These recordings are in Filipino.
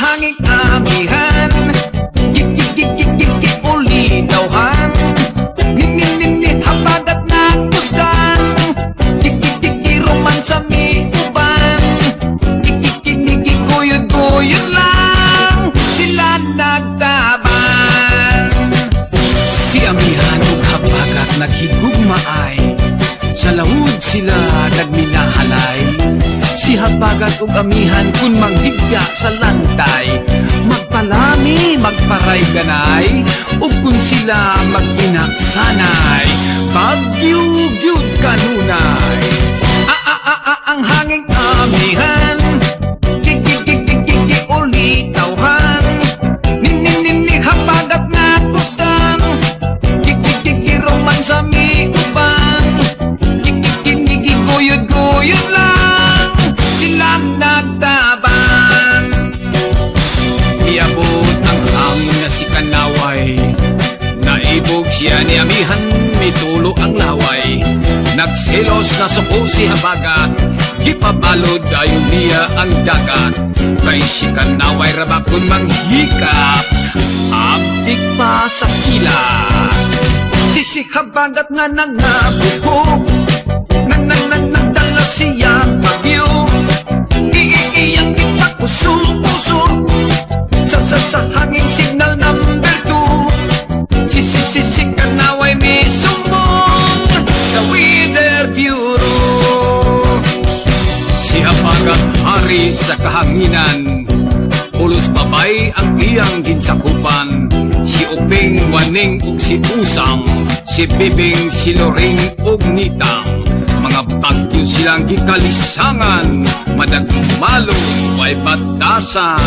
hanging amihan, ulitawhan, nini habag at nakustan, romansa mi uban, kuyod-kuyod lang sila nagtaban. Si amihan ug habag at naghigugmaay, sa lawod sila nagminahalay. Si habagat ug amihan kun manghigda sa lantay, magpalami magparay ganay, ug kun sila maginaksanay, pagyugyud kanunay. Ang hanging amihan, ulitawhan, nini habagat nakustan, romansa mi uban, kuyod-kuyod lang sila nagtaban. Iabot ang hangin na si Kanaway, naibog siya ni amihan, mitulo ang laway. Nagselos na suko si habagat, gipabalod ayon niya ang dagat. Kay si Kanaway rabakon manghikap, abdik pa sa kilat. Si habagat nga nangabuhok, nagdala siya bagyo, iiyang itakuso-kuso sa hanging signal number 2. Si Kanaway may sumbong sa Weather Bureau. Si habagat hari sa kahanginan, pulos babay ang iyang ginsakupan. Si Uping, Waning ug si Usang, si Bibing, si Loring ug Nitang, mga bagyo silang gikalisangan, madagmalong way batasan.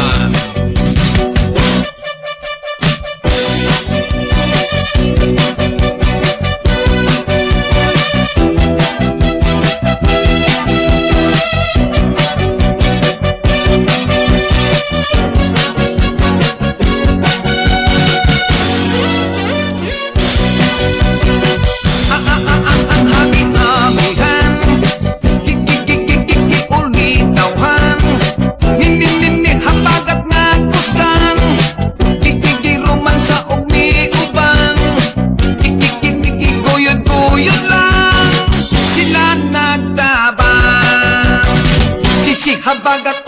Habagat